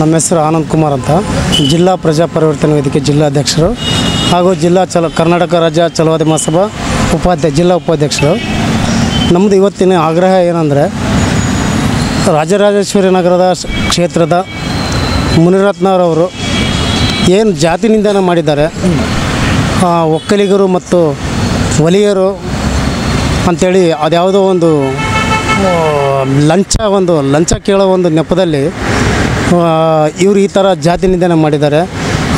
ನಮ್ಮ ಹೆಸರು ಆನಂದ್ ಕುಮಾರ್ ಅಂತ, ಜಿಲ್ಲಾ ಪ್ರಜಾ ಪರಿವರ್ತನೆ ವೇದಿಕೆ ಜಿಲ್ಲಾಧ್ಯಕ್ಷರು ಹಾಗೂ ಕರ್ನಾಟಕ ರಾಜ್ಯ ಛಲವಾದಿ ಮಹಾಸಭಾ ಜಿಲ್ಲಾ ಉಪಾಧ್ಯಕ್ಷರು. ನಮ್ಮದು ಇವತ್ತಿನ ಆಗ್ರಹ ಏನಂದರೆ, ರಾಜರಾಜೇಶ್ವರಿ ನಗರದ ಕ್ಷೇತ್ರದ ಮುನಿರತ್ನರವರು ಏನು ಜಾತಿ ನಿಂದನೆ ಮಾಡಿದ್ದಾರೆ, ಒಕ್ಕಲಿಗರು ಮತ್ತು ವಲಿಯರು ಅಂಥೇಳಿ ಅದ್ಯಾವುದೋ ಒಂದು ಲಂಚ ಕೇಳೋ ಒಂದು ನೆಪದಲ್ಲಿ ಇವರು ಈ ಥರ ಜಾತಿ ನಿಂದನೆ ಮಾಡಿದ್ದಾರೆ.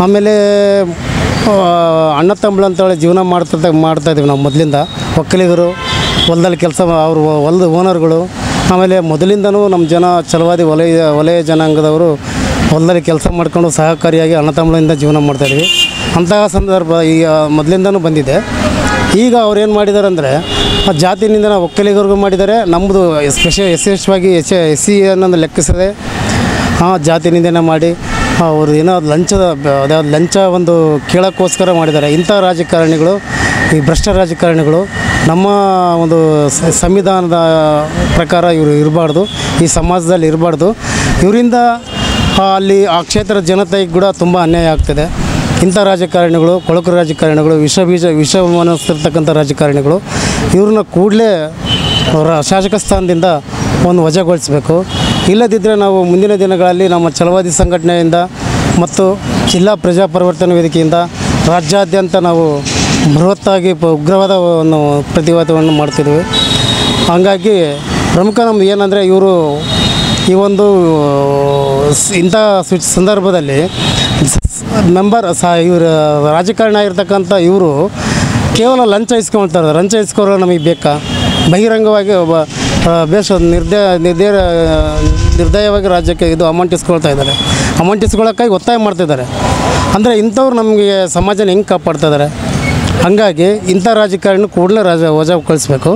ಆಮೇಲೆ ಅಣ್ಣ ತಮ್ಮಳು ಅಂತೇಳಿ ಜೀವನ ಮಾಡ್ತಾಯಿದ್ದೀವಿ ನಾವು ಮೊದಲಿಂದ. ಒಕ್ಕಲಿಗರು ಹೊಲದಲ್ಲಿ ಕೆಲಸ, ಅವರು ಹೊಲದ ಓನರ್ಗಳು. ಆಮೇಲೆ ಮೊದಲಿಂದನೂ ನಮ್ಮ ಜನ ಛಲವಾದಿ ವಲಯ ಜನಾಂಗದವರು ಹೊಲದಲ್ಲಿ ಕೆಲಸ ಮಾಡ್ಕೊಂಡು ಸಹಕಾರಿಯಾಗಿ ಅಣ್ಣ ತಮ್ಮಳಿಂದ ಜೀವನ ಮಾಡ್ತಾಯಿದ್ವಿ. ಅಂತಹ ಸಂದರ್ಭ ಈಗ ಮೊದಲಿಂದನೂ ಬಂದಿದೆ. ಈಗ ಅವ್ರು ಏನು ಮಾಡಿದ್ದಾರೆ ಅಂದರೆ, ಜಾತಿನಿಂದ ಒಕ್ಕಲಿಗರಿಗೂ ಮಾಡಿದ್ದಾರೆ. ನಮ್ಮದು ವಿಶೇಷವಾಗಿ ಎಸ್ ಸಿ ಅನ್ನೋದು ಲೆಕ್ಕಿಸದೆ ಜಾತಿ ನಿಂದನೆ ಮಾಡಿ ಅವರು ಏನೋ ಲಂಚ ಒಂದು ಕೇಳೋಕ್ಕೋಸ್ಕರ ಮಾಡಿದ್ದಾರೆ. ಇಂಥ ರಾಜಕಾರಣಿಗಳು, ಈ ಭ್ರಷ್ಟ ರಾಜಕಾರಣಿಗಳು ನಮ್ಮ ಒಂದು ಸಂವಿಧಾನದ ಪ್ರಕಾರ ಇವರು ಇರಬಾರ್ದು, ಈ ಸಮಾಜದಲ್ಲಿ ಇರಬಾರ್ದು. ಇವರಿಂದ ಅಲ್ಲಿ ಆ ಕ್ಷೇತ್ರದ ಜನತೆಗೆ ಕೂಡ ತುಂಬ ಅನ್ಯಾಯ ಆಗ್ತಿದೆ. ಇಂಥ ರಾಜಕಾರಣಿಗಳು, ಕೊಳಕು ರಾಜಕಾರಣಿಗಳು, ವಿಷ ಮನಸ್ಸಿರ್ತಕ್ಕಂಥ ರಾಜಕಾರಣಿಗಳು, ಇವ್ರನ್ನ ಕೂಡಲೇ ಅವರ ಶಾಸಕ ಸ್ಥಾನದಿಂದ ಒಂದು ವಜಾಗೊಳಿಸಬೇಕು. ಇಲ್ಲದಿದ್ದರೆ ನಾವು ಮುಂದಿನ ದಿನಗಳಲ್ಲಿ ನಮ್ಮ ಛಲವಾದಿ ಸಂಘಟನೆಯಿಂದ ಮತ್ತು ಜಿಲ್ಲಾ ಪ್ರಜಾ ಪರಿವರ್ತನೆ ವೇದಿಕೆಯಿಂದ ರಾಜ್ಯಾದ್ಯಂತ ನಾವು ಬೃಹತ್ತಾಗಿ ಉಗ್ರವಾದವನ್ನು ಪ್ರತಿವಾದವನ್ನು ಮಾಡ್ತಿದ್ವಿ. ಹಾಗಾಗಿ ಪ್ರಮುಖ ನಮ್ದು ಏನಂದರೆ, ಇವರು ಈ ಒಂದು ಇಂಥ ಸಂದರ್ಭದಲ್ಲಿ ಇವರು ರಾಜಕಾರಣ ಆಗಿರ್ತಕ್ಕಂಥ ಇವರು ಕೇವಲ ಲಂಚ ಇಸ್ಕೊಳ್ತಾರೆ. ಲಂಚ ಇಸ್ಕೊಳ್ಳೋ ನಮಗೆ ಬೇಕಾ? ಬಹಿರಂಗವಾಗಿ ಒಬ್ಬ ನಿರ್ದಯವಾಗಿ ರಾಜ್ಯಕ್ಕೆ ಅಮೌಂಟ್ ಇಸ್ಕೊಳ್ತಾ ಇದ್ದಾರೆ. ಅಮೌಂಟ್ ಇಸ್ಕೊಳ್ಳೋಕ್ಕಾಗಿ ಒತ್ತಾಯ ಮಾಡ್ತಿದ್ದಾರೆ. ಅಂದರೆ ಇಂಥವ್ರು ನಮಗೆ ಸಮಾಜನ ಹೆಂಗೆ ಕಾಪಾಡ್ತಾ ಇದ್ದಾರೆ? ಹಾಗಾಗಿ ಇಂಥ ರಾಜಕಾರಣ ಕೂಡಲೇ ವಜಾ ಕಳಿಸ್ಬೇಕು.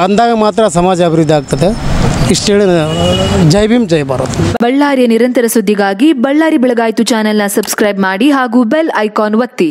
ಅಂದಾಗ ಮಾತ್ರ ಸಮಾಜ ಅಭಿವೃದ್ಧಿ ಆಗ್ತದೆ. ಇಷ್ಟೇಳಿ ಜೈ ಭೀಮ್, ಜೈ ಭಾರತ್. ಬಳ್ಳಾರಿಯ ನಿರಂತರ ಸುದ್ದಿಗಾಗಿ ಬಳ್ಳಾರಿ ಬೆಳಗಾಯಿತು ಚಾನೆಲ್ನ ಸಬ್ಸ್ಕ್ರೈಬ್ ಮಾಡಿ ಹಾಗೂ ಬೆಲ್ ಐಕಾನ್ ಒತ್ತಿ.